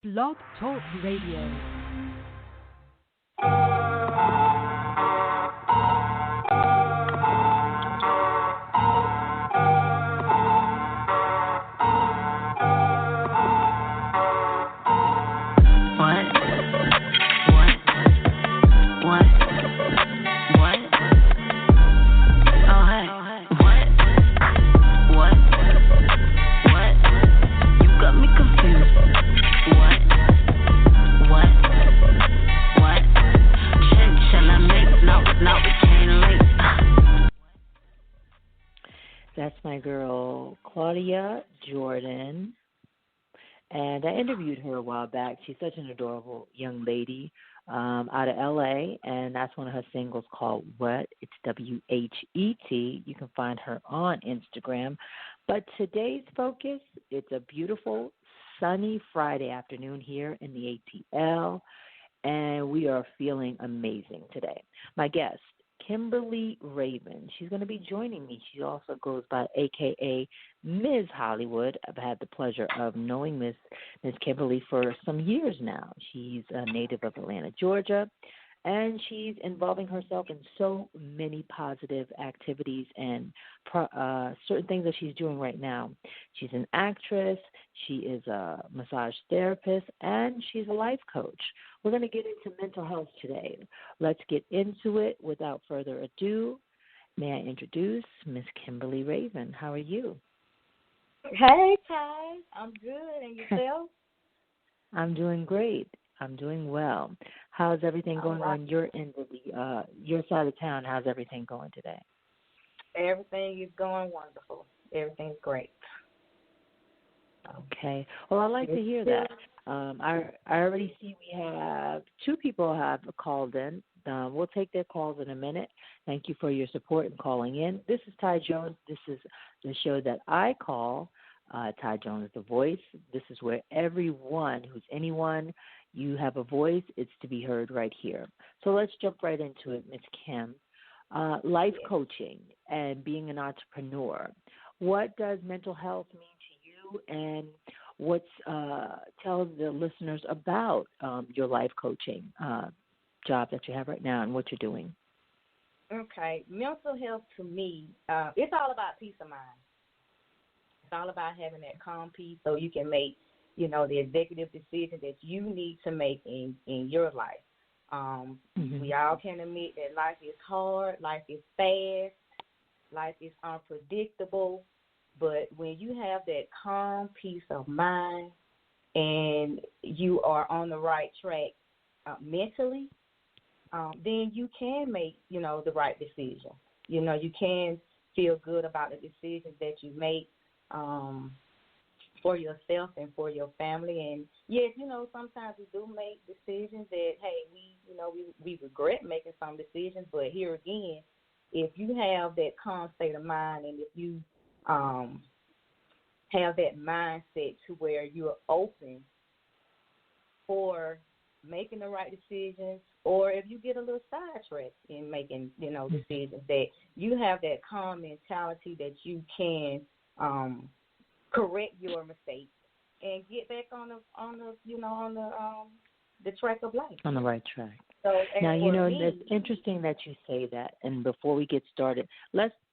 Blog Talk Radio. That's my girl, Claudia Jordan, and I interviewed her a while back. She's such an adorable young lady out of L.A., and that's one of her singles called What? It's W-H-E-T. You can find her on Instagram. But today's focus, it's a beautiful, sunny Friday afternoon here in the ATL, and we are feeling amazing today. My guest, Kimberly Raven. She's going to be joining me. She also goes by AKA Ms. Hollywood. I've had the pleasure of knowing Miss Kimberly for some years now. She's a native of Atlanta, Georgia, and she's involving herself in so many positive activities and certain things that she's doing right now. She's an actress, she is a massage therapist, and she's a life coach. We're going to get into mental health today. Let's get into it without further ado. May I introduce Miss Kimberly Raven. How are you? Hey, Ty. I'm good. And yourself? I'm doing great. I'm doing well. How's everything going on your end of your side of town? How's everything going today? Everything is going wonderful. Everything's great. Okay. Well, I like to hear that. I already see we have two people have called in. We'll take their calls in a minute. Thank you for your support in calling in. This is Ty Jones. This is the show that I call Ty Jones The Voice. This is where everyone who's anyone, you have a voice, it's to be heard right here. So let's jump right into it, Ms. Kim. Life coaching and being an entrepreneur. What does mental health mean to you, and tell the listeners about your life coaching job that you have right now and what you're doing? Okay. Mental health to me, it's all about peace of mind. It's all about having that calm peace so you can make, the executive decision that you need to make in your life. We all can admit that life is hard, life is fast, life is unpredictable. But when you have that calm peace of mind and you are on the right track mentally, then you can make, the right decision. You can feel good about the decisions that you make for yourself and for your family. And, yes, sometimes we do make decisions that, hey, we regret making some decisions. But here again, if you have that calm state of mind and if you have that mindset to where you're open for making the right decisions, or if you get a little sidetracked in making, decisions, that you have that calm mentality that you can correct your mistakes and get back on the track of life. On the right track. So, now, it's interesting that you say that. And before we get started,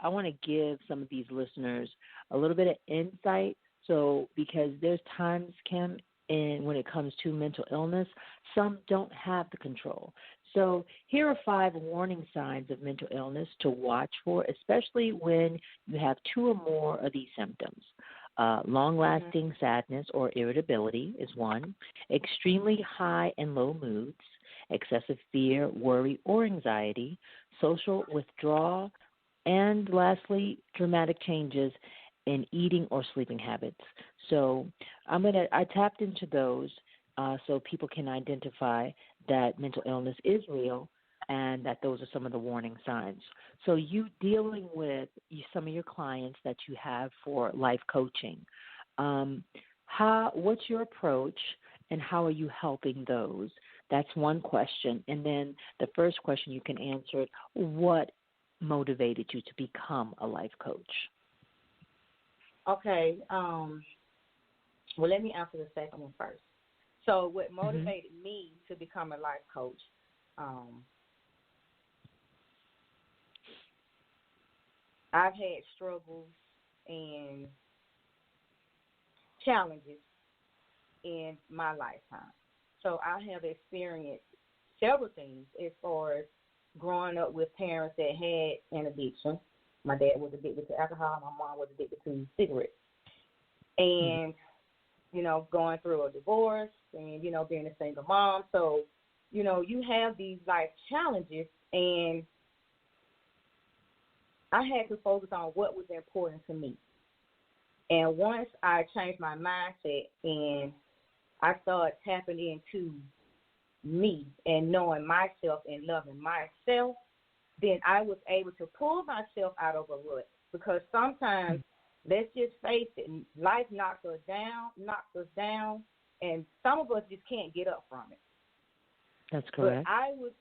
I want to give some of these listeners a little bit of insight. So, because there's times, Kim, when it comes to mental illness, some don't have the control. So here are 5 warning signs of mental illness to watch for, especially when you have 2 or more of these symptoms. Long-lasting sadness or irritability is one, extremely high and low moods, excessive fear, worry, or anxiety, social withdrawal, and lastly, dramatic changes in eating or sleeping habits. So I tapped into those so people can identify that mental illness is real and that those are some of the warning signs. So you dealing with some of your clients that you have for life coaching, what's your approach and how are you helping those? That's one question. And then the first question you can answer, what motivated you to become a life coach? Okay. Well, let me answer the second one first. So what motivated me to become a life coach, I've had struggles and challenges in my lifetime. So I have experienced several things as far as growing up with parents that had an addiction. My dad was addicted to alcohol. My mom was addicted to cigarettes. And, you know, going through a divorce and, you know, being a single mom. So, you know, you have these life challenges, and I had to focus on what was important to me. And once I changed my mindset and I started tapping into me and knowing myself and loving myself, then I was able to pull myself out of a rut. Because sometimes, let's just face it, life knocks us down, and some of us just can't get up from it. That's correct. But I was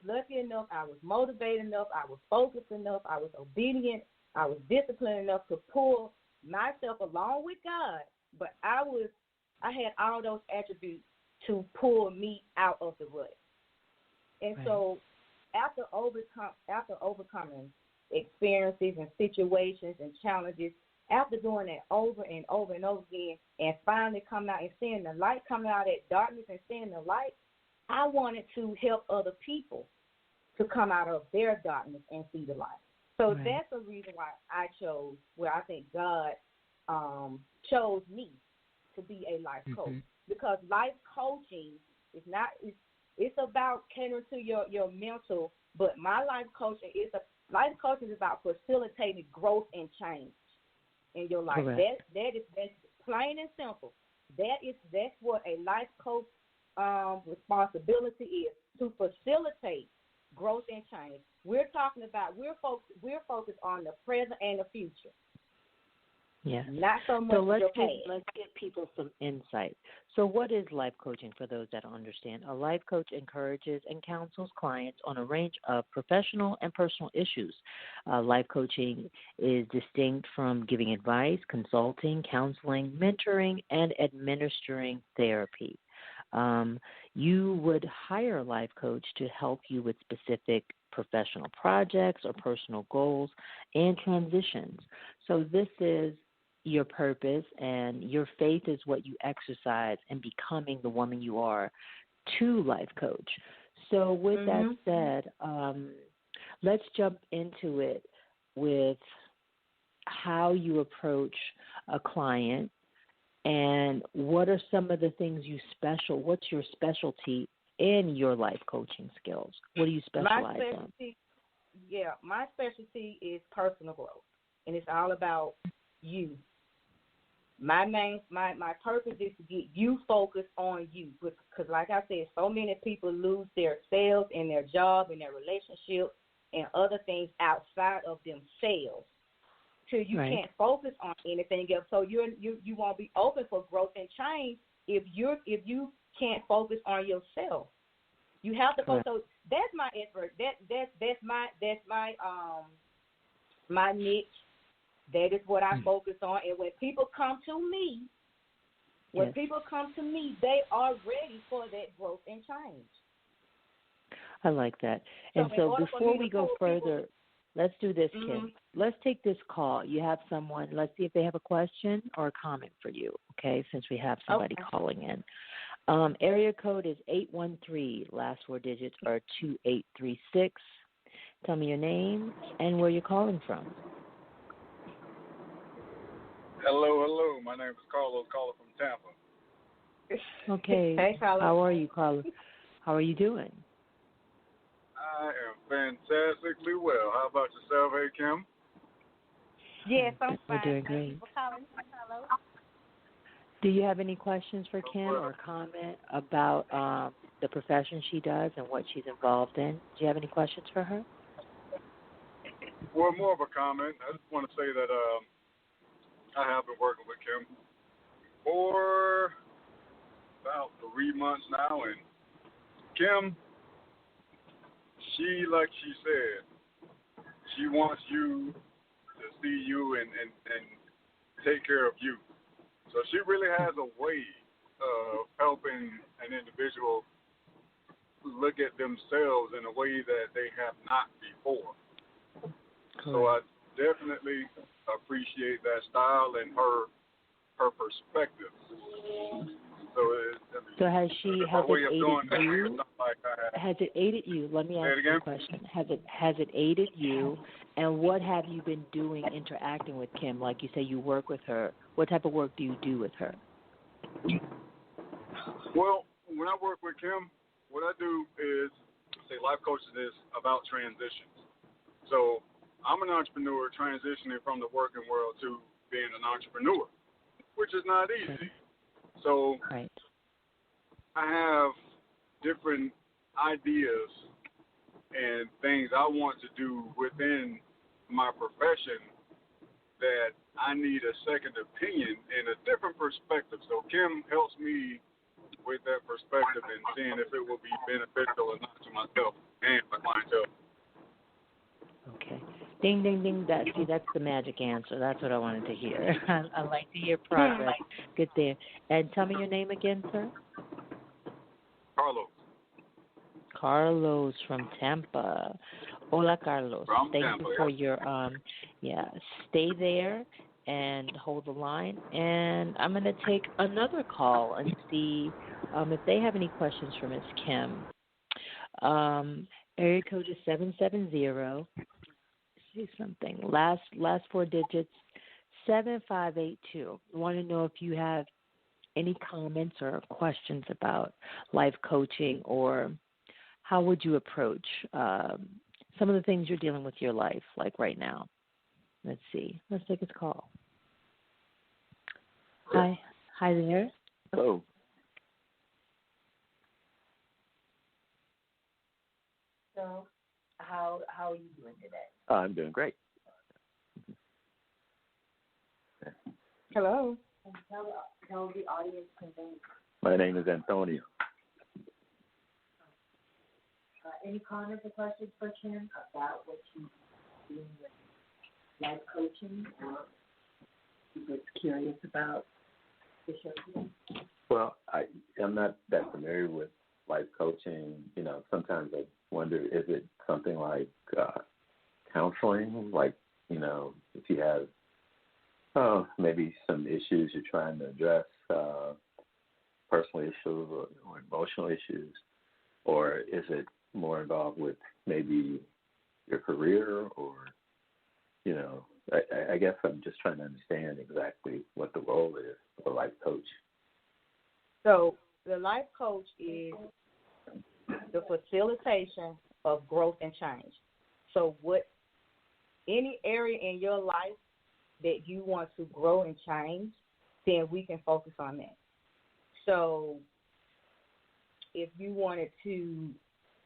lucky enough, I was motivated enough, I was focused enough, I was obedient, I was disciplined enough to pull myself along with God. But I had all those attributes to pull me out of the rut. And so after overcoming experiences and situations and challenges, after doing that over and over and over again, and finally coming out and seeing the light, coming out of that darkness and seeing the light, I wanted to help other people to come out of their darkness and see the light. So that's the reason why I chose, where I think God chose me to be a life coach. Because life coaching is not, it's about catering to your mental, but my life coaching is about facilitating growth and change in your life. That's plain and simple. That's what a life coach responsibility is, to facilitate growth and change. We're focused on the present and the future. Yes. Not so much. So let's give people some insight. So what is life coaching for those that don't understand? A life coach encourages and counsels clients on a range of professional and personal issues. Life coaching is distinct from giving advice, consulting, counseling, mentoring, and administering therapy. You would hire a life coach to help you with specific professional projects or personal goals and transitions. So this is your purpose, and your faith is what you exercise in becoming the woman you are to life coach. So with that said, let's jump into it with how you approach a client and what are some of the things what's your specialty in your life coaching skills? What do you specialize in? Yeah, my specialty is personal growth, and it's all about you. My purpose is to get you focused on you, because like I said, so many people lose their selves and their job and their relationship and other things outside of themselves, till you can't focus on anything else. So you won't be open for growth and change if you can't focus on yourself. You have to focus. So that's my effort. That's my niche. That is what I focus on. And when people come to me, they are ready for that growth and change. I like that. And so before we go further, let's do this, Kim. Let's take this call. You have someone. Let's see if they have a question or a comment for you, okay, since we have somebody calling in. Area code is 813. Last four digits are 2836. Tell me your name and where you're calling from. Hello. My name is Carlos, calling from Tampa. Okay. Hey, Carlos. How are you, Carlos? How are you doing? I am fantastically well. How about yourself, hey, Kim? Yes, I'm fine. We're doing great. Do you have any questions for Kim or comment about the profession she does and what she's involved in? Do you have any questions for her? Well, more of a comment. I just want to say that I have been working with Kim for about 3 months now, and Kim, like she said, she wants you to see you and take care of you. So she really has a way of helping an individual look at themselves in a way that they have not before. Cool. So I definitely appreciate that style and her perspective. So has it aided you? Like has it aided you? Let me ask you a question. Has it aided you? And what have you been doing interacting with Kim? Like you say, you work with her. What type of work do you do with her? Well, when I work with Kim, what I do is, say, life coaching is about transitions. So I'm an entrepreneur transitioning from the working world to being an entrepreneur, which is not easy. So right. I have different ideas and things I want to do within my profession that I need a second opinion and a different perspective. So Kim helps me with that perspective and seeing if it will be beneficial or not to myself and my clientele. Okay. Ding, ding, ding. That's the magic answer. That's what I wanted to hear. I like to hear progress. Good there. And tell me your name again, sir. Carlos. Carlos from Tampa. Hola, Carlos. Thank Tampa, you for your stay there and hold the line. And I'm going to take another call and see if they have any questions for Miss Kim. Area code is 770. See something. Last four digits, 7582. I want to know if you have any comments or questions about life coaching, or how would you approach some of the things you're dealing with your life, like right now. Let's see. Let's take this call. Hi there. Hello. So, how are you doing today? I'm doing great. Hello. And tell the audience conveying. My name is Antonio. Any comments or questions for Kim about what she's doing with life coaching, or you were curious about the show today? Well, I'm not that familiar with life coaching. You know, sometimes I wonder, is it something like counseling? Like, you know, if you have maybe some issues you're trying to address, personal issues or emotional issues, or is it more involved with maybe your career, or, you know, I guess I'm just trying to understand exactly what the role is of a life coach. So the life coach is the facilitation of growth and change. So any area in your life that you want to grow and change, then we can focus on that. So if you wanted to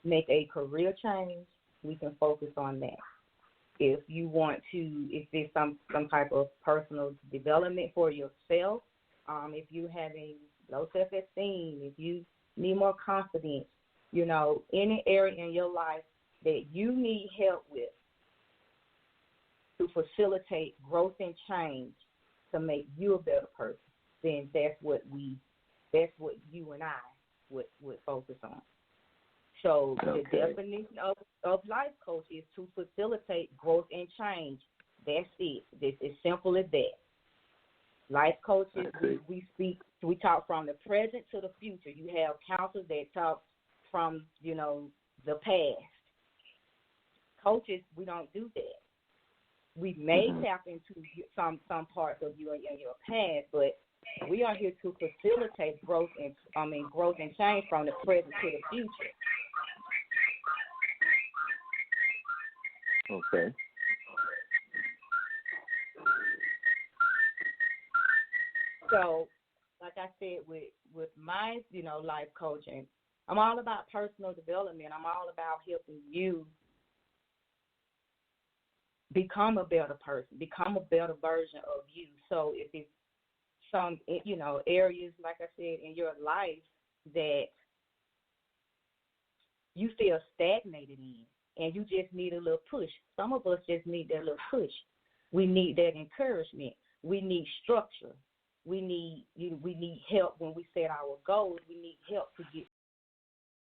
make a career change, we can focus on that. If you want to, if there's some type of personal development for yourself, if you're having low self-esteem, if you need more confidence, you know, any area in your life that you need help with to facilitate growth and change to make you a better person, then that's what you and I would focus on. So okay. The definition of life coach is to facilitate growth and change. That's it. It's as simple as that. Life coaches, we talk from the present to the future. You have counselors that talk from, you know, the past. Coaches, we don't do that. We may tap into some parts of you in your past, but we are here to facilitate growth and change from the present to the future. Okay. So, like I said, with my, you know, life coaching, I'm all about personal development. I'm all about helping you become a better person, become a better version of you. So if it's some, you know, areas, like I said, in your life that you feel stagnated in and you just need a little push. Some of us just need that little push. We need that encouragement. We need structure. we need help when we set our goals. We need help to get